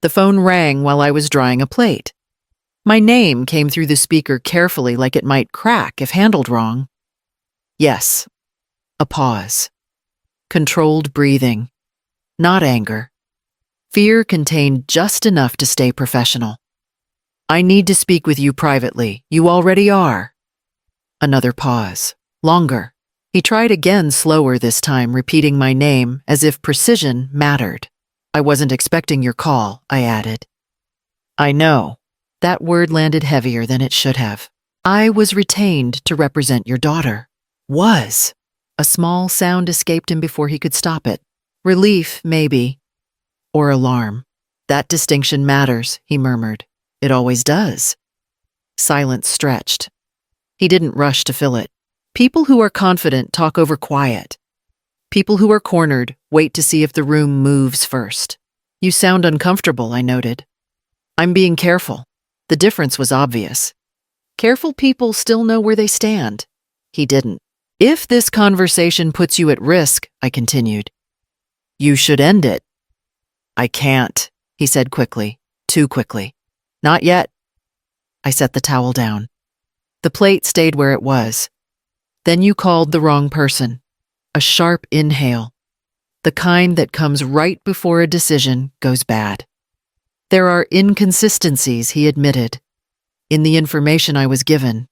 The phone rang while I was drying a plate. My name came through the speaker carefully, like it might crack if handled wrong. Yes. A pause. Controlled breathing. Not anger. Fear contained just enough to stay professional. I need to speak with you privately. You already are. Another pause. Longer. He tried again, slower this time, repeating my name as if precision mattered. I wasn't expecting your call, I added. I know. That word landed heavier than it should have. I was retained to represent your daughter. Was. A small sound escaped him before he could stop it. Relief, maybe. Or alarm. That distinction matters, he murmured. It always does. Silence stretched. He didn't rush to fill it. People who are confident talk over quiet. People who are cornered wait to see if the room moves first. You sound uncomfortable, I noted. I'm being careful. The difference was obvious. Careful people still know where they stand. He didn't. If this conversation puts you at risk, I continued, you should end it. I can't, he said quickly, too quickly. Not yet. I set the towel down. The plate stayed where it was. Then you called the wrong person. A sharp inhale. The kind that comes right before a decision goes bad. There are inconsistencies, he admitted, in the information I was given.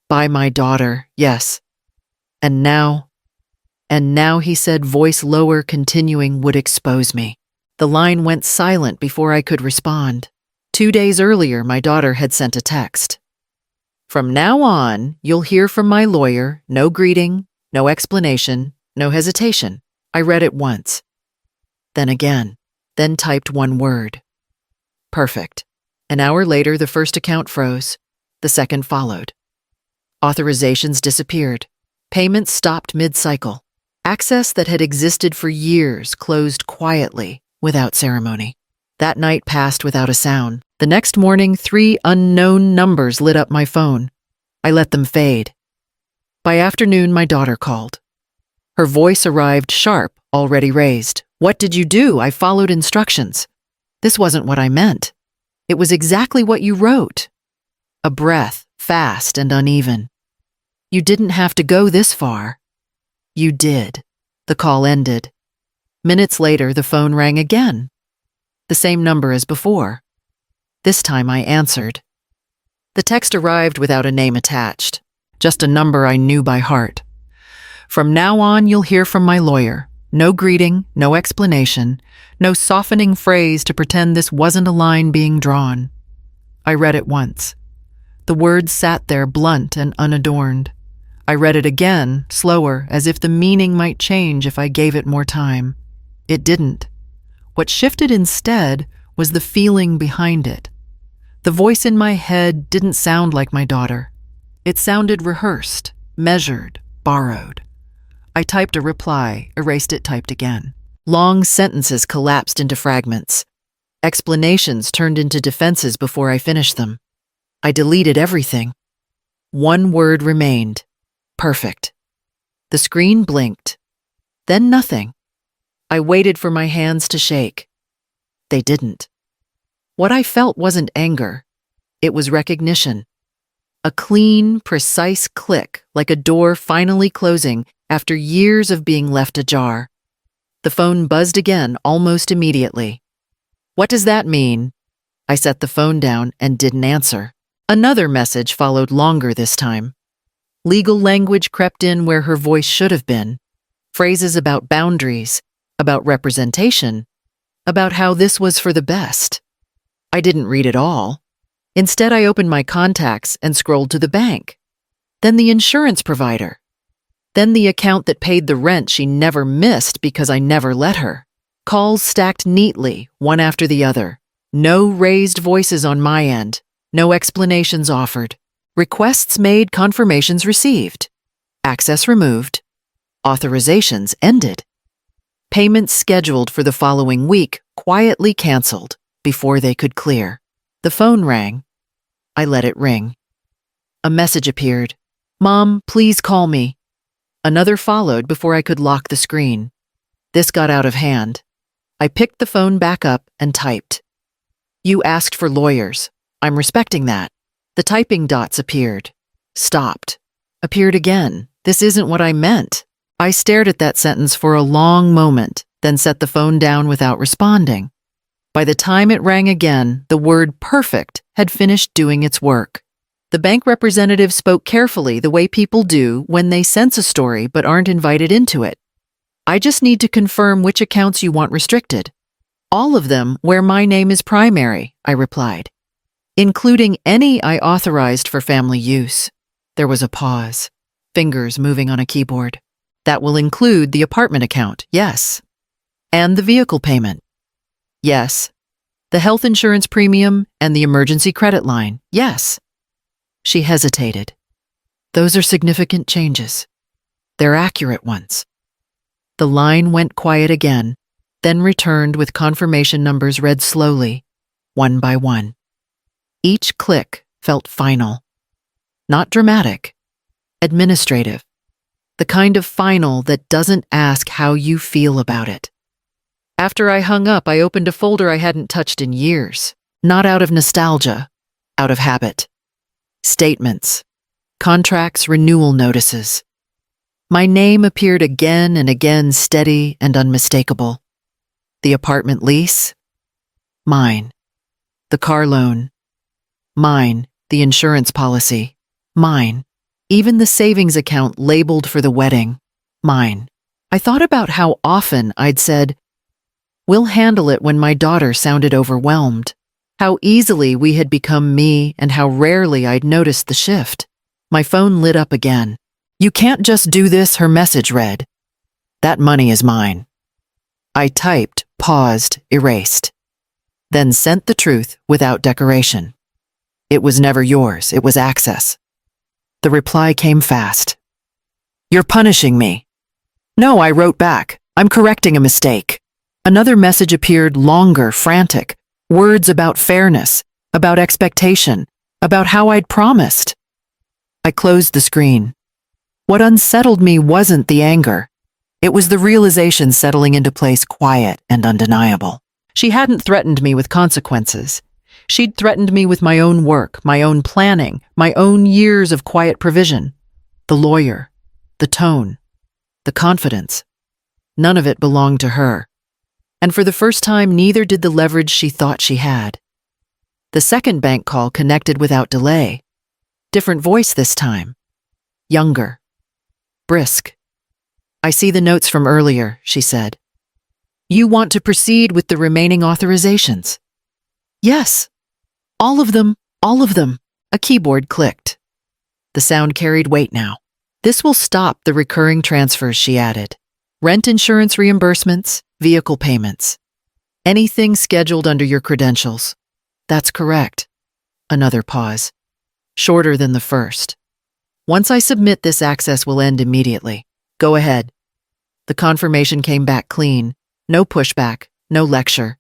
By my daughter, yes. And now, he said, voice lower, continuing, would expose me. The line went silent before I could respond. 2 days earlier, my daughter had sent a text. From now on, you'll hear from my lawyer, no greeting, no explanation, no hesitation. I read it once. Then again, then typed one word. Perfect. An hour later, the first account froze. The second followed. Authorizations disappeared. Payments stopped mid-cycle. Access that had existed for years closed quietly, without ceremony. That night passed without a sound. The next morning, 3 unknown numbers lit up my phone. I let them fade. By afternoon, my daughter called. Her voice arrived sharp, already raised. What did you do? I followed instructions. This wasn't what I meant. It was exactly what you wrote. A breath, fast and uneven. You didn't have to go this far. You did. The call ended. Minutes later, the phone rang again. The same number as before. This time I answered. The text arrived without a name attached, just a number I knew by heart. From now on, you'll hear from my lawyer. No greeting, no explanation, no softening phrase to pretend this wasn't a line being drawn. I read it once. The words sat there blunt and unadorned. I read it again, slower, as if the meaning might change if I gave it more time. It didn't. What shifted instead was the feeling behind it. The voice in my head didn't sound like my daughter. It sounded rehearsed, measured, borrowed. I typed a reply, erased it, typed again. Long sentences collapsed into fragments. Explanations turned into defenses before I finished them. I deleted everything. One word remained. Perfect. The screen blinked. Then nothing. I waited for my hands to shake. They didn't. What I felt wasn't anger. It was recognition. A clean, precise click, like a door finally closing after years of being left ajar. The phone buzzed again almost immediately. What does that mean? I set the phone down and didn't answer. Another message followed, longer this time. Legal language crept in where her voice should have been. Phrases about boundaries, about representation, about how this was for the best. I didn't read it all. Instead, I opened my contacts and scrolled to the bank. Then the insurance provider. Then the account that paid the rent she never missed because I never let her. Calls stacked neatly, one after the other. No raised voices on my end. No explanations offered. Requests made, confirmations received. Access removed. Authorizations ended. Payments scheduled for the following week quietly canceled before they could clear. The phone rang. I let it ring. A message appeared. Mom, please call me. Another followed before I could lock the screen. This got out of hand. I picked the phone back up and typed. You asked for lawyers. I'm respecting that. The typing dots appeared. Stopped. Appeared again. This isn't what I meant. I stared at that sentence for a long moment, then set the phone down without responding. By the time it rang again, the word perfect had finished doing its work. The bank representative spoke carefully, the way people do when they sense a story but aren't invited into it. I just need to confirm which accounts you want restricted. All of them where my name is primary, I replied, including any I authorized for family use. There was a pause, fingers moving on a keyboard. That will include the apartment account, yes. And the vehicle payment. Yes. The health insurance premium and the emergency credit line, yes. She hesitated. Those are significant changes. They're accurate ones. The line went quiet again, then returned with confirmation numbers read slowly, one by one. Each click felt final. Not dramatic. Administrative. The kind of final that doesn't ask how you feel about it. After I hung up, I opened a folder I hadn't touched in years. Not out of nostalgia, out of habit. Statements. Contracts, renewal notices. My name appeared again and again, steady and unmistakable. The apartment lease? Mine. The car loan? Mine. The insurance policy? Mine. Even the savings account labeled for the wedding? Mine. I thought about how often I'd said, "We'll handle it," when my daughter sounded overwhelmed. How easily we had become me and how rarely I'd noticed the shift. My phone lit up again. "You can't just do this," her message read. "That money is mine." I typed, paused, erased. Then sent the truth without decoration. "It was never yours, it was access." The reply came fast. "You're punishing me." "No," I wrote back. "I'm correcting a mistake." Another message appeared, longer, frantic. Words about fairness, about expectation, about how I'd promised. I closed the screen. What unsettled me wasn't the anger. It was the realization settling into place, quiet and undeniable. She hadn't threatened me with consequences. She'd threatened me with my own work, my own planning, my own years of quiet provision. The lawyer, the tone, the confidence. None of it belonged to her. And for the first time, neither did the leverage she thought she had. The second bank call connected without delay. Different voice this time. Younger. Brisk. "I see the notes from earlier," she said. "You want to proceed with the remaining authorizations?" "Yes. All of them, all of them." A keyboard clicked. The sound carried weight now. "This will stop the recurring transfers," she added. "Rent insurance reimbursements, vehicle payments. Anything scheduled under your credentials." "That's correct." Another pause. Shorter than the first. "Once I submit this, access will end immediately. Go ahead." The confirmation came back clean. No pushback, no lecture.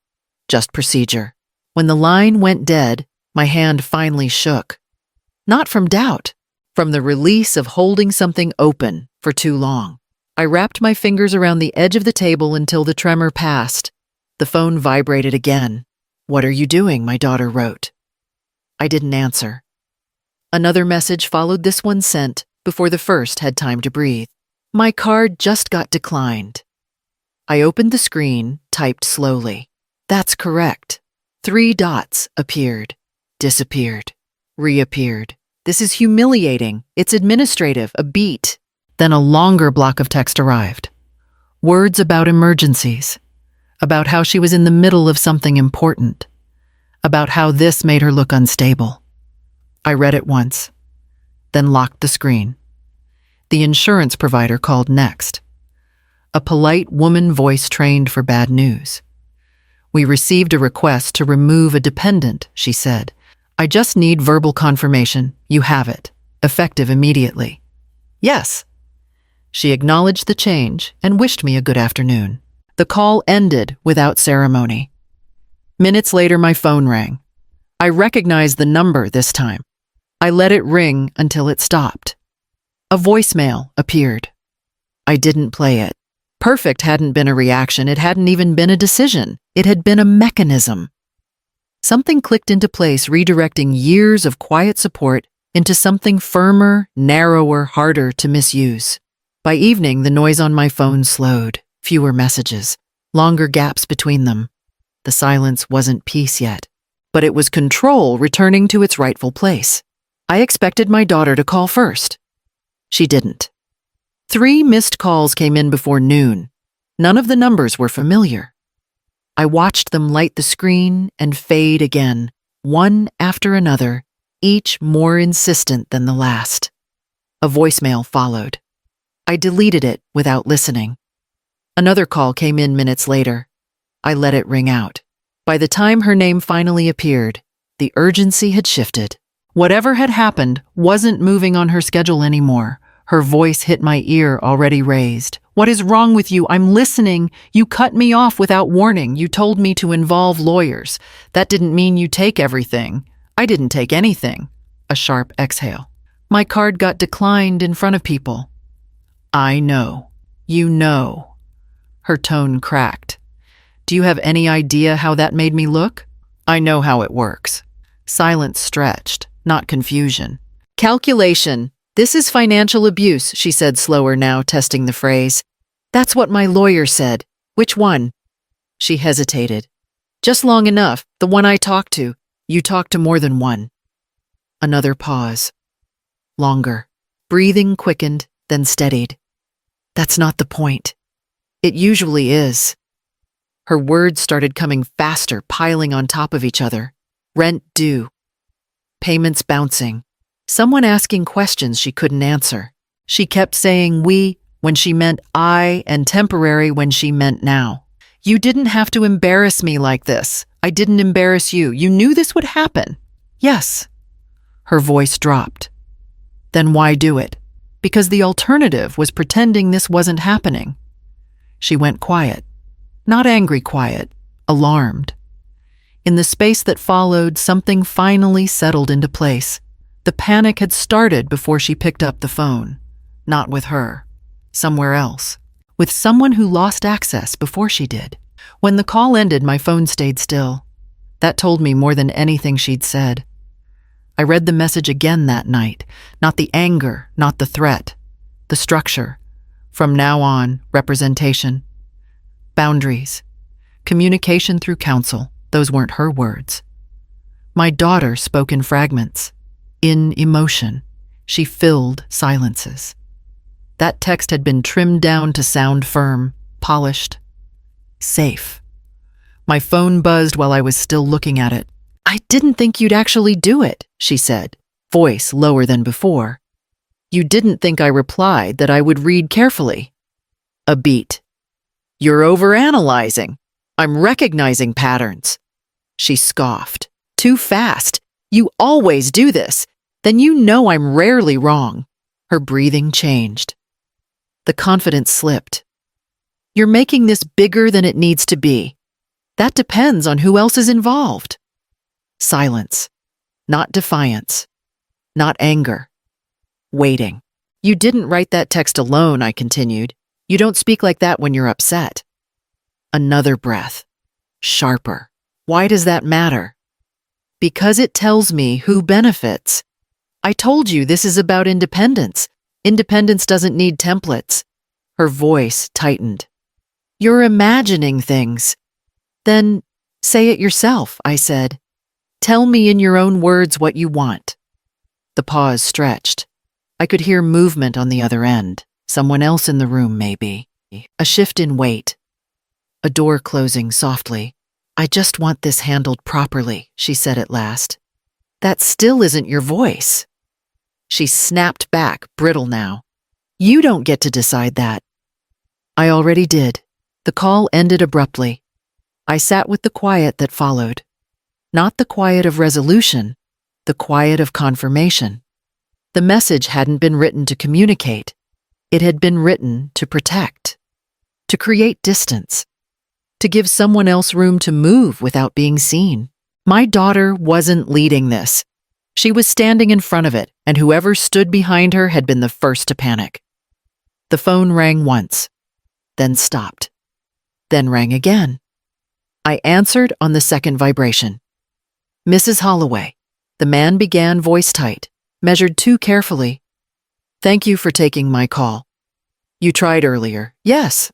Just procedure. When the line went dead, my hand finally shook. Not from doubt, from the release of holding something open for too long. I wrapped my fingers around the edge of the table until the tremor passed. The phone vibrated again. "What are you doing?" my daughter wrote. I didn't answer. Another message followed this one sent before the first had time to breathe. My card just got declined. I opened the screen, typed slowly. "That's correct." 3 dots appeared, disappeared, reappeared. "This is humiliating. It's administrative, a beat." Then a longer block of text arrived. Words about emergencies, about how she was in the middle of something important, about how this made her look unstable. I read it once, then locked the screen. The insurance provider called next. A polite woman voice trained for bad news. "We received a request to remove a dependent," she said. "I just need verbal confirmation. You have it. Effective immediately." "Yes." She acknowledged the change and wished me a good afternoon. The call ended without ceremony. Minutes later, my phone rang. I recognized the number this time. I let it ring until it stopped. A voicemail appeared. I didn't play it. Perfect hadn't been a reaction. It hadn't even been a decision. It had been a mechanism. Something clicked into place, redirecting years of quiet support into something firmer, narrower, harder to misuse. By evening, the noise on my phone slowed. Fewer messages, longer gaps between them. The silence wasn't peace yet, but it was control returning to its rightful place. I expected my daughter to call first. She didn't. 3 missed calls came in before noon. None of the numbers were familiar. I watched them light the screen and fade again, one after another, each more insistent than the last. A voicemail followed. I deleted it without listening. Another call came in minutes later. I let it ring out. By the time her name finally appeared, the urgency had shifted. Whatever had happened wasn't moving on her schedule anymore. Her voice hit my ear, already raised. "What is wrong with you? I'm listening. You cut me off without warning. You told me to involve lawyers. That didn't mean you take everything." "I didn't take anything." A sharp exhale. "My card got declined in front of people." "I know. You know." Her tone cracked. "Do you have any idea how that made me look?" "I know how it works." Silence stretched, not confusion. "Calculation. This is financial abuse," she said slower now, testing the phrase. "That's what my lawyer said." "Which one?" She hesitated. "Just long enough, the one I talked to." "You talked to more than one." Another pause. Longer. Breathing quickened, then steadied. "That's not the point." "It usually is." Her words started coming faster, piling on top of each other. Rent due. Payments bouncing. Someone asking questions she couldn't answer. She kept saying we when she meant I and temporary when she meant now. "You didn't have to embarrass me like this. I didn't embarrass you. You knew this would happen." "Yes." Her voice dropped. "Then why do it?" "Because the alternative was pretending this wasn't happening." She went quiet. Not angry quiet, alarmed. In the space that followed, something finally settled into place. The panic had started before she picked up the phone. Not with her. Somewhere else. With someone who lost access before she did. When the call ended, my phone stayed still. That told me more than anything she'd said. I read the message again that night. Not the anger, not the threat. The structure. From now on, representation. Boundaries. Communication through counsel. Those weren't her words. My daughter spoke in fragments. In emotion, she filled silences. That text had been trimmed down to sound firm, polished, safe. My phone buzzed while I was still looking at it. "I didn't think you'd actually do it," she said, voice lower than before. "You didn't think I replied that I would read carefully." A beat. "You're overanalyzing. I'm recognizing patterns." She scoffed. "Too fast. You always do this. Then you know I'm rarely wrong." Her breathing changed. The confidence slipped. "You're making this bigger than it needs to be. That depends on who else is involved." Silence. Not defiance. Not anger. Waiting. "You didn't write that text alone," I continued. "You don't speak like that when you're upset." Another breath. Sharper. "Why does that matter?" "Because it tells me who benefits. I told you this is about independence. Independence doesn't need templates." Her voice tightened. "You're imagining things." "Then say it yourself," I said. "Tell me in your own words what you want." The pause stretched. I could hear movement on the other end. Someone else in the room, maybe. A shift in weight. A door closing softly. "I just want this handled properly," she said at last. "That still isn't your voice." She snapped back, brittle now. "You don't get to decide that." I already did. The call ended abruptly. I sat with the quiet that followed. Not the quiet of resolution, the quiet of confirmation. The message hadn't been written to communicate. It had been written to protect, to create distance, to give someone else room to move without being seen. My daughter wasn't leading this. She was standing in front of it, and whoever stood behind her had been the first to panic. The phone rang once, then stopped, then rang again. I answered on the second vibration. Mrs. Holloway. The man began, voice tight, measured too carefully. Thank you for taking my call. You tried earlier. Yes.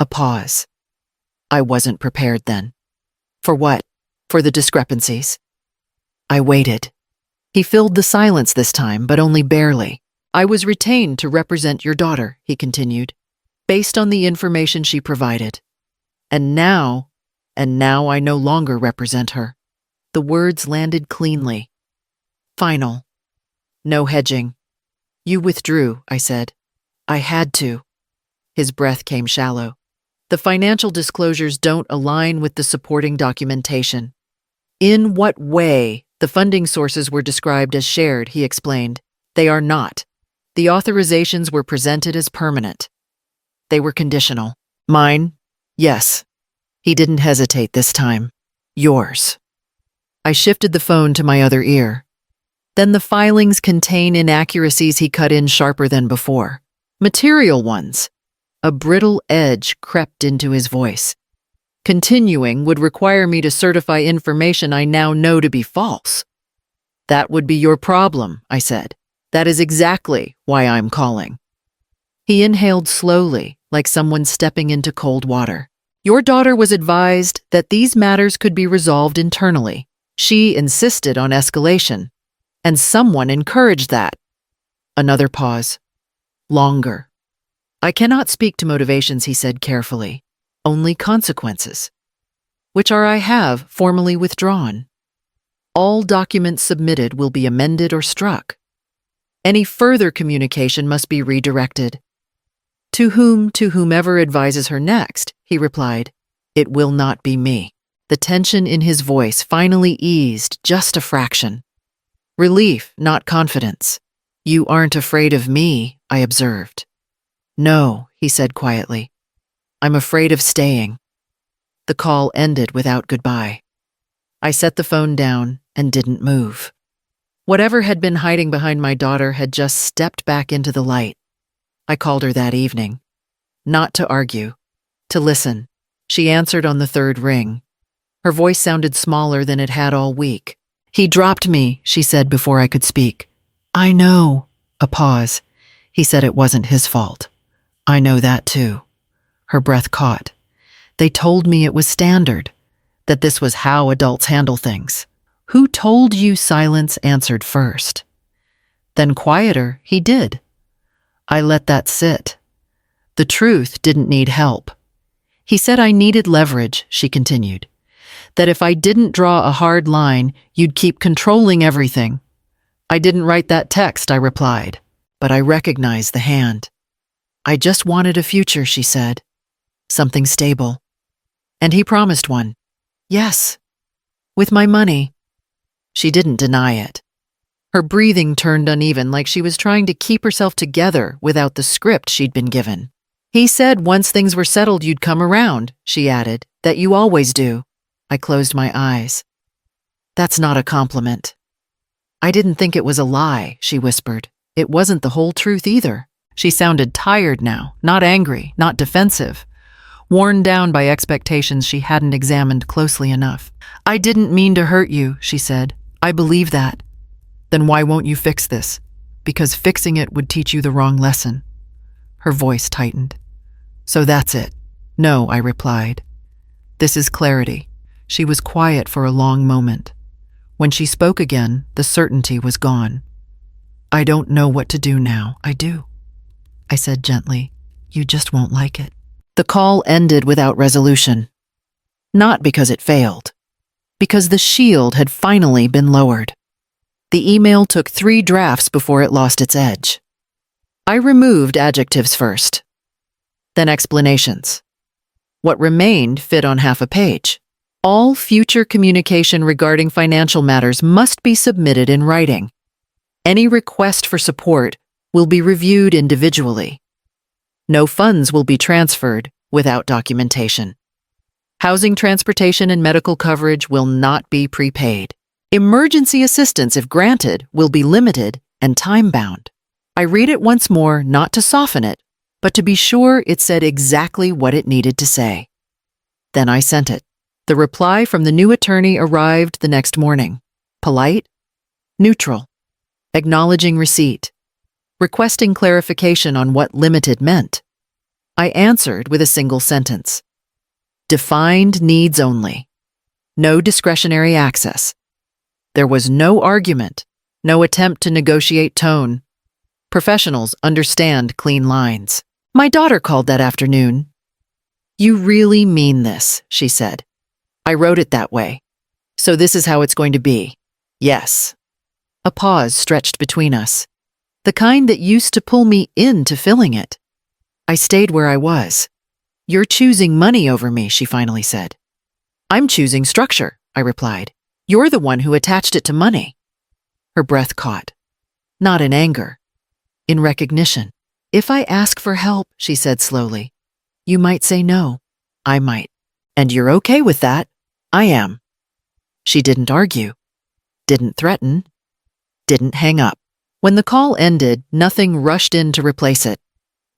A pause. I wasn't prepared then. For what? For the discrepancies. I waited. He filled the silence this time, but only barely. I was retained to represent your daughter, he continued, based on the information she provided. And now I no longer represent her. The words landed cleanly. Final. No hedging. You withdrew, I said. I had to. His breath came shallow. The financial disclosures don't align with the supporting documentation. In what way the funding sources were described as shared, he explained. They are not. The authorizations were presented as permanent. They were conditional. Mine? Yes. He didn't hesitate this time. Yours. I shifted the phone to my other ear. Then the filings contain inaccuracies he cut in sharper than before. Material ones. A brittle edge crept into his voice. Continuing would require me to certify information I now know to be false. That would be your problem, I said. That is exactly why I'm calling. He inhaled slowly, like someone stepping into cold water. Your daughter was advised that these matters could be resolved internally. She insisted on escalation, and someone encouraged that. Another pause. Longer. I cannot speak to motivations, he said carefully. Only consequences, which are I have formally withdrawn. All documents submitted will be amended or struck. Any further communication must be redirected. To whomever advises her next, he replied. It will not be me. The tension in his voice finally eased just a fraction. Relief, not confidence. You aren't afraid of me, I observed. No, he said quietly. I'm afraid of staying. The call ended without goodbye. I set the phone down and didn't move. Whatever had been hiding behind my daughter had just stepped back into the light. I called her that evening. Not to argue, to listen. She answered on the third ring. Her voice sounded smaller than it had all week. He dropped me, she said before I could speak. I know. A pause. He said it wasn't his fault. I know that too. Her breath caught. They told me it was standard, that this was how adults handle things. Who told you silence answered first? Then quieter, he did. I let that sit. The truth didn't need help. He said I needed leverage, she continued. That if I didn't draw a hard line, you'd keep controlling everything. I didn't write that text, I replied, but I recognized the hand. I just wanted a future, she said. Something stable. And he promised one. Yes. With my money. She didn't deny it. Her breathing turned uneven, like she was trying to keep herself together without the script she'd been given. He said once things were settled you'd come around, she added, that you always do. I closed my eyes. That's not a compliment. I didn't think it was a lie, she whispered. It wasn't the whole truth either. She sounded tired now, not angry, not defensive, worn down by expectations she hadn't examined closely enough. I didn't mean to hurt you, she said. I believe that. Then why won't you fix this? Because fixing it would teach you the wrong lesson. Her voice tightened. So that's it. No, I replied. This is clarity. She was quiet for a long moment. When she spoke again, the certainty was gone. I don't know what to do now. I do. I said gently. You just won't like it. The call ended without resolution. Not because it failed. Because the shield had finally been lowered. The email took 3 drafts before it lost its edge. I removed adjectives first. Then explanations. What remained fit on half a page. All future communication regarding financial matters must be submitted in writing. Any request for support will be reviewed individually. No funds will be transferred without documentation. Housing, transportation, and medical coverage will not be prepaid. Emergency assistance, if granted, will be limited and time-bound. I read it once more, not to soften it, but to be sure it said exactly what it needed to say. Then I sent it. The reply from the new attorney arrived the next morning. Polite, neutral, acknowledging receipt, requesting clarification on what limited meant. I answered with a single sentence. Defined needs only. No discretionary access. There was no argument, no attempt to negotiate tone. Professionals understand clean lines. My daughter called that afternoon. You really mean this, she said. I wrote it that way. So this is how it's going to be. Yes. A pause stretched between us, the kind that used to pull me into filling it. I stayed where I was. You're choosing money over me, she finally said. I'm choosing structure, I replied. You're the one who attached it to money. Her breath caught. Not in anger. In recognition. If I ask for help, she said slowly, you might say no. I might. And you're okay with that? I am. She didn't argue. Didn't threaten. Didn't hang up. When the call ended, nothing rushed in to replace it.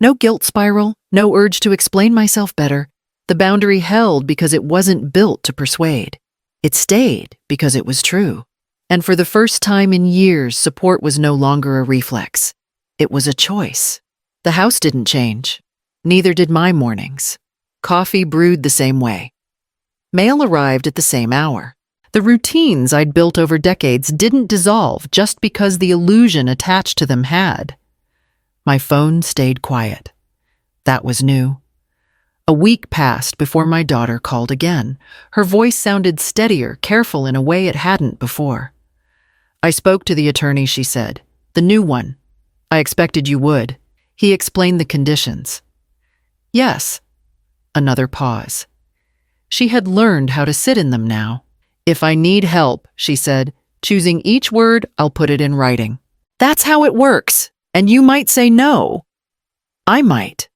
No guilt spiral, no urge to explain myself better. The boundary held because it wasn't built to persuade. It stayed because it was true. And for the first time in years, support was no longer a reflex. It was a choice. The house didn't change. Neither did my mornings. Coffee brewed the same way. Mail arrived at the same hour. The routines I'd built over decades didn't dissolve just because the illusion attached to them had. My phone stayed quiet. That was new. A week passed before my daughter called again. Her voice sounded steadier, careful in a way it hadn't before. I spoke to the attorney, she said. The new one. I expected you would. He explained the conditions. Yes. Another pause. She had learned how to sit in them now. If I need help, she said, choosing each word, I'll put it in writing. That's how it works. And you might say no. I might.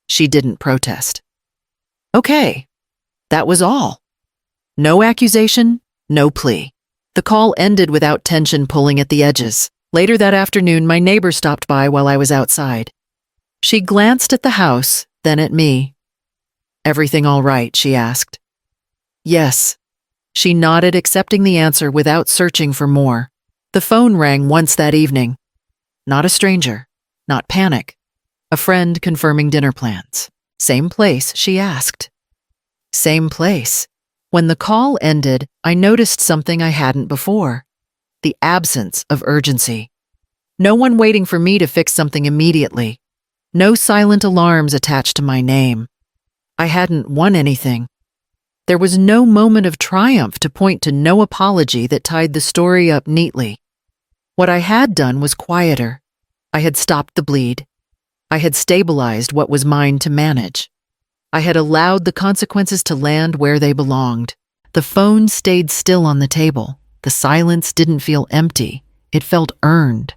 She didn't protest. Okay. That was all. No accusation, no plea. The call ended without tension pulling at the edges. Later that afternoon, my neighbor stopped by while I was outside. She glanced at the house, then at me. Everything all right, she asked. Yes. She nodded, accepting the answer without searching for more. The phone rang once that evening. Not a stranger, not panic. A friend confirming dinner plans. Same place, she asked. Same place. When the call ended, I noticed something I hadn't before. The absence of urgency. No one waiting for me to fix something immediately. No silent alarms attached to my name. I hadn't won anything. There was no moment of triumph to point to, no apology that tied the story up neatly. What I had done was quieter. I had stopped the bleed. I had stabilized what was mine to manage. I had allowed the consequences to land where they belonged. The phone stayed still on the table. The silence didn't feel empty. It felt earned.